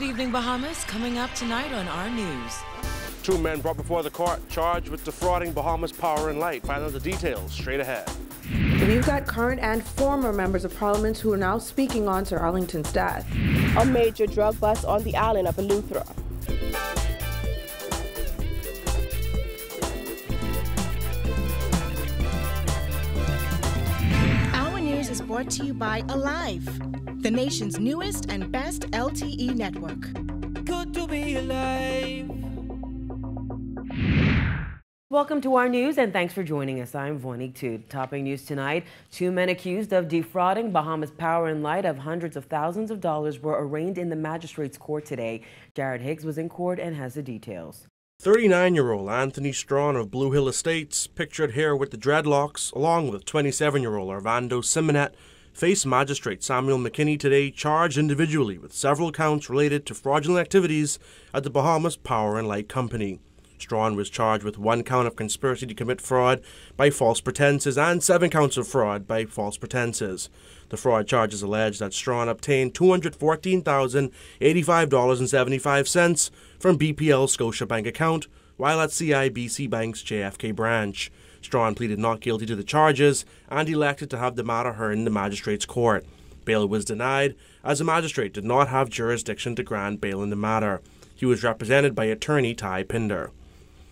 Good evening, Bahamas. Coming up tonight on our news. 2 men brought before the court charged with defrauding Bahamas Power and Light. Find out the details straight ahead. We've got current and former members of parliament who are now speaking on Sir Arlington's death. A major drug bust on the island of Butler. Our news is brought to you by Alive, the nation's newest and best LTE network. Good to be alive. Welcome to our news and thanks for joining us. I'm Vonique Toot. Topping news tonight, 2 men accused of defrauding Bahamas Power and Light of hundreds of thousands of dollars were arraigned in the magistrate's court today. Jared Higgs was in court and has the details. 39-year-old Anthony Strawn of Blue Hill Estates, pictured here with the dreadlocks, along with 27-year-old Armando Simonet, faced Magistrate Samuel McKinney today, charged individually with several counts related to fraudulent activities at the Bahamas Power and Light Company. Strawn was charged with 1 count of conspiracy to commit fraud by false pretenses and 7 counts of fraud by false pretenses. The fraud charges allege that Strawn obtained $214,085.75 from Bpl Scotiabank account while at CIBC Bank's JFK branch. Strawn pleaded not guilty to the charges and elected to have the matter heard in the magistrate's court. Bail was denied as the magistrate did not have jurisdiction to grant bail in the matter. He was represented by attorney Ty Pinder.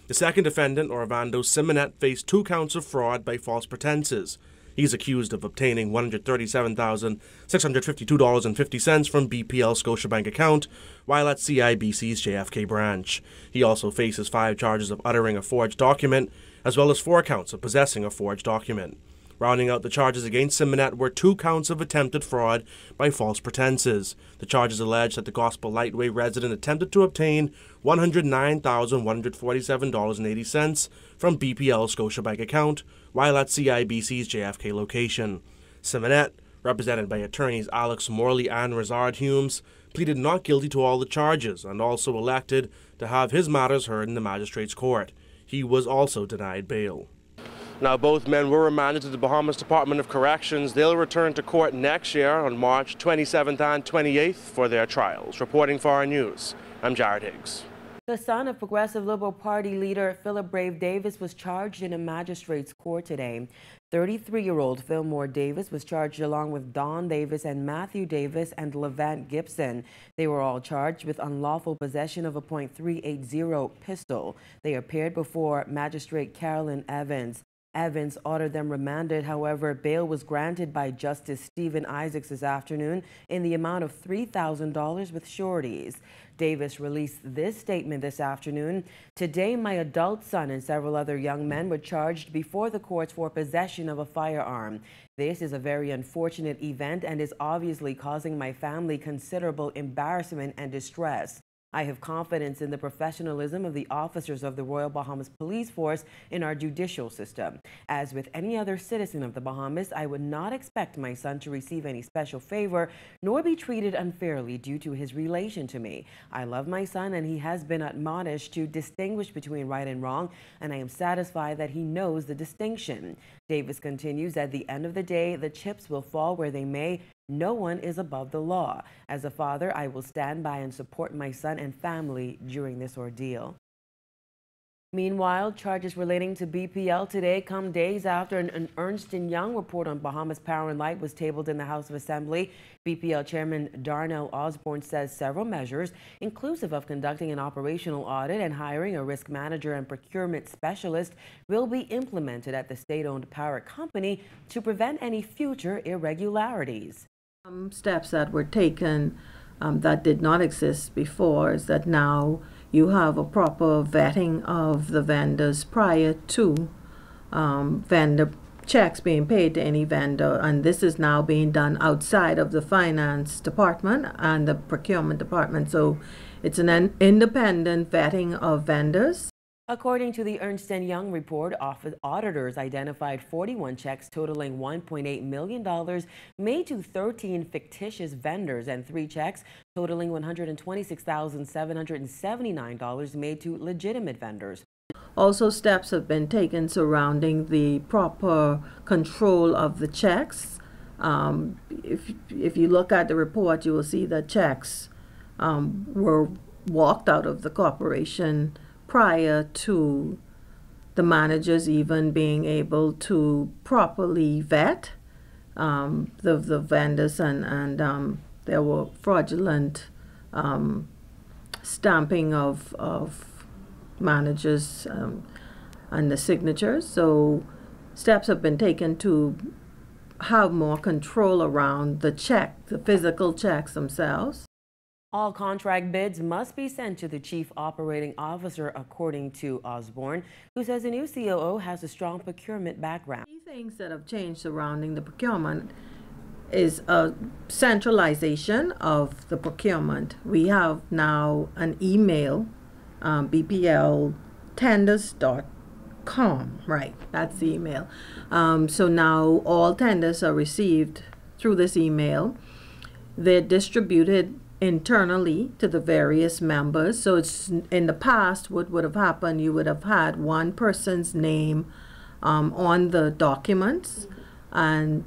The second defendant, Armando Simonet, faced 2 counts of fraud by false pretenses. He is accused of obtaining $137,652.50 from Bpl Scotiabank account while at CIBC's JFK branch. He also faces 5 charges of uttering a forged document, as well as 4 counts of possessing a forged document. Rounding out the charges against Simonet were 2 counts of attempted fraud by false pretenses. The charges allege that the Gospel Lightway resident attempted to obtain $109,147.80 from Bpl Scotiabank account while at CIBC's JFK location. Simonet, represented by attorneys Alex Morley and Rizard Humes, pleaded not guilty to all the charges and also elected to have his matters heard in the magistrate's court. He was also denied bail. Now, both men were remanded to the Bahamas Department of Corrections. They'll return to court next year on March 27th and 28th for their trials. Reporting for our news, I'm Jared Higgs. The son of Progressive Liberal Party leader Philip Brave Davis was charged in a magistrate's court today. 33-year-old Fillmore Davis was charged along with Don Davis and Matthew Davis and Levant Gibson. They were all charged with unlawful possession of a .380 pistol. They appeared before Magistrate Carolyn Evans. Evans ordered them remanded. However, bail was granted by Justice Stephen Isaacs this afternoon in the amount of $3,000 with sureties. Davis released this statement this afternoon. Today, my adult son and several other young men were charged before the courts for possession of a firearm. This is a very unfortunate event and is obviously causing my family considerable embarrassment and distress. I have confidence in the professionalism of the officers of the Royal Bahamas Police Force in our judicial system. As with any other citizen of the Bahamas, I would not expect my son to receive any special favor nor be treated unfairly due to his relation to me. I love my son and he has been admonished to distinguish between right and wrong, and I am satisfied that he knows the distinction. Davis continues, at the end of the day, the chips will fall where they may. No one is above the law. As a father, I will stand by and support my son and family during this ordeal. Meanwhile, charges relating to BPL today come days after an Ernst & Young report on Bahamas Power and Light was tabled in the House of Assembly. BPL Chairman Darnell Osborne says several measures, inclusive of conducting an operational audit and hiring a risk manager and procurement specialist, will be implemented at the state-owned power company to prevent any future irregularities. Steps that were taken that did not exist before is that now you have a proper vetting of the vendors prior to vendor checks being paid to any vendor, and this is now being done outside of the finance department and the procurement department. So it's an independent vetting of vendors. According to the Ernst & Young report, auditors identified 41 checks totaling $1.8 million made to 13 fictitious vendors and 3 checks totaling $126,779 made to legitimate vendors. Also, steps have been taken surrounding the proper control of the checks. If you look at the report, you will see that checks were walked out of the corporation prior to the managers even being able to properly vet the vendors, and there were fraudulent stamping of managers and the signatures. So steps have been taken to have more control around the physical checks themselves. All contract bids must be sent to the Chief Operating Officer, according to Osborne, who says the new COO has a strong procurement background. Key things that have changed surrounding the procurement is a centralization of the procurement. We have now an email, bpltenders.com, right? That's the email. So now all tenders are received through this email. They're distributed internally to the various members. So it's in the past, what would have happened, you would have had one person's name on the documents, and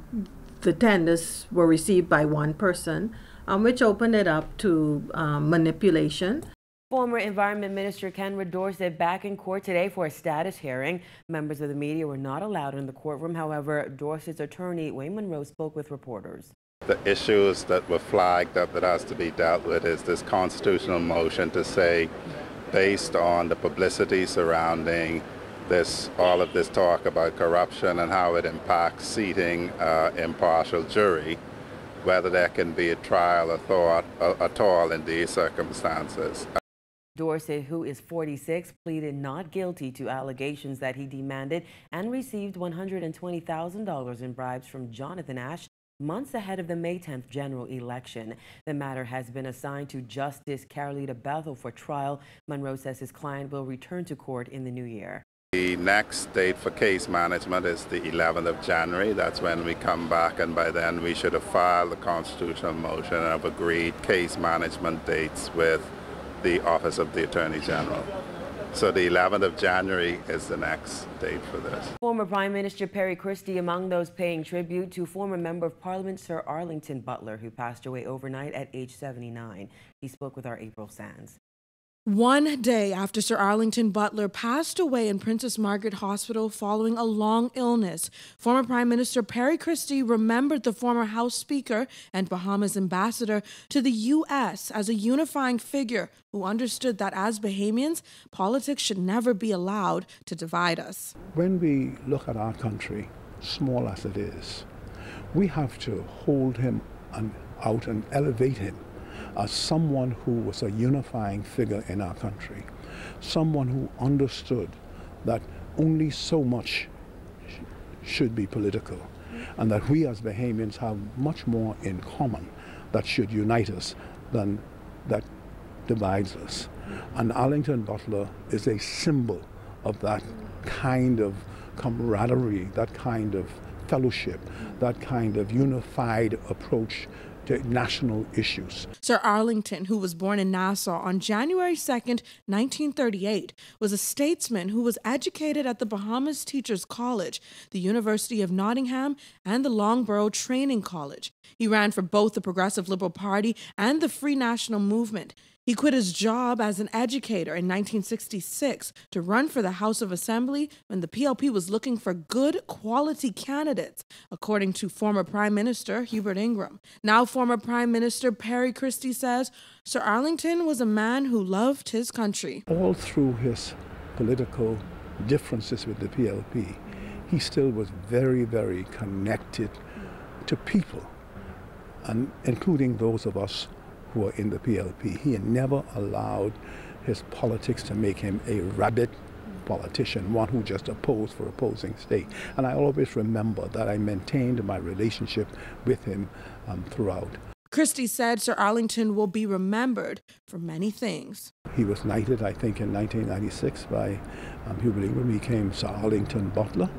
the tenders were received by one person, which opened it up to manipulation. Former Environment Minister Kenra Dorset back in court today for a status hearing. Members of the media were not allowed in the courtroom. However, Dorset's attorney, Wayne Monroe, spoke with reporters. The issues that were flagged up that has to be dealt with is this constitutional motion to say, based on the publicity surrounding all of this talk about corruption and how it impacts seating impartial jury, whether there can be a trial at all in these circumstances. Dorset, who is 46, pleaded not guilty to allegations that he demanded and received $120,000 in bribes from Jonathan Ash months ahead of the May 10th general election. The matter has been assigned to Justice Carolita Bethel for trial. Monroe says his client will return to court in the new year. The next date for case management is the 11th of January. That's when we come back, and by then we should have filed the constitutional motion and have agreed case management dates with the Office of the Attorney General. So the 11th of January is the next date for this. Former Prime Minister Perry Christie among those paying tribute to former Member of Parliament Sir Arlington Butler, who passed away overnight at age 79. He spoke with our April Sands. One day after Sir Arlington Butler passed away in Princess Margaret Hospital following a long illness, former Prime Minister Perry Christie remembered the former House Speaker and Bahamas ambassador to the U.S. as a unifying figure who understood that as Bahamians, politics should never be allowed to divide us. When we look at our country, small as it is, we have to hold him out and elevate him as someone who was a unifying figure in our country, someone who understood that only so much should be political, and that we as Bahamians have much more in common that should unite us than that divides us. And Arlington Butler is a symbol of that kind of camaraderie, that kind of fellowship, that kind of unified approach to national issues. Sir Arlington, who was born in Nassau on January 2nd, 1938, was a statesman who was educated at the Bahamas Teachers College, the University of Nottingham, and the Loughborough Training College. He ran for both the Progressive Liberal Party and the Free National Movement. He quit his job as an educator in 1966 to run for the House of Assembly when the PLP was looking for good quality candidates, according to former Prime Minister Hubert Ingraham. Now former Prime Minister Perry Christie says Sir Arlington was a man who loved his country. All through his political differences with the PLP, he still was very, very connected to people, and including those of us who were in the PLP. He had never allowed his politics to make him a rabid politician, one who just opposed for opposing sake. And I always remember that I maintained my relationship with him throughout. Christie said Sir Arlington will be remembered for many things. He was knighted, I think, in 1996 by Hubert Ingraham. He became Sir Arlington Butler.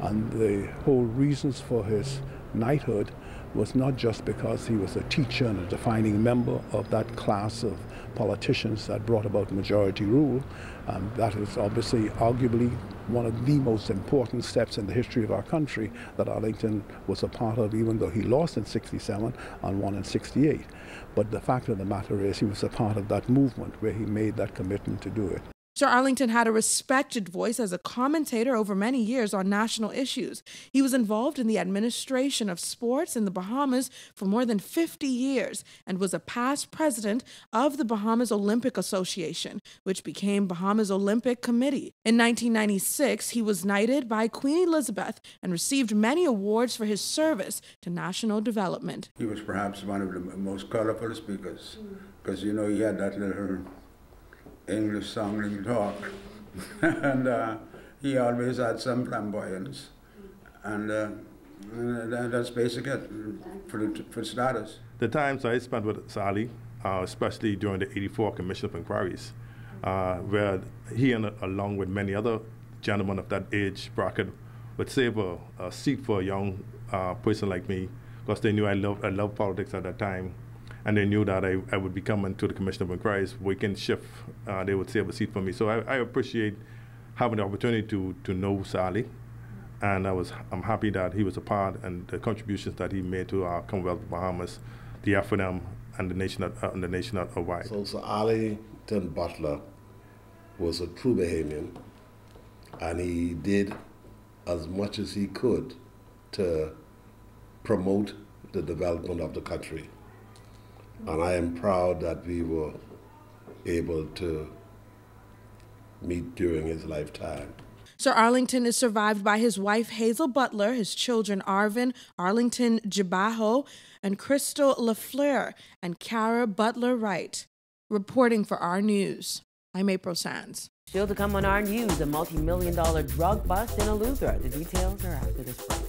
And the whole reasons for his knighthood was not just because he was a teacher and a defining member of that class of politicians that brought about majority rule. That is obviously arguably one of the most important steps in the history of our country that Arlington was a part of, even though he lost in '67 and won in '68. But the fact of the matter is he was a part of that movement where he made that commitment to do it. Sir Arlington had a respected voice as a commentator over many years on national issues. He was involved in the administration of sports in the Bahamas for more than 50 years and was a past president of the Bahamas Olympic Association, which became Bahamas Olympic Committee. In 1996, he was knighted by Queen Elizabeth and received many awards for his service to national development. He was perhaps one of the most colorful speakers because, you know, he had that little English sounding talk and he always had some flamboyance and that's basically it for status. The times I spent with Sally, especially during the '84 Commission of Inquiries, where he and along with many other gentlemen of that age bracket would save a seat for a young person like me because they knew I loved politics at that time. And they knew that I would be coming to the Commission of Inquiries weekend shift. They would save a seat for me. So I appreciate having the opportunity to know Sally, and I'm happy that he was a part and the contributions that he made to our Commonwealth of Bahamas, the FNM, and the nation at wide. So Arlington Butler was a true Bahamian, and he did as much as he could to promote the development of the country. And I am proud that we were able to meet during his lifetime. Sir Arlington is survived by his wife Hazel Butler, his children Arvin, Arlington Jibaho, and Crystal LaFleur, and Cara Butler Wright. Reporting for our news, I'm April Sands. Still to come on our news, a multi-million-dollar drug bust in Eleuthera. The details are after this break.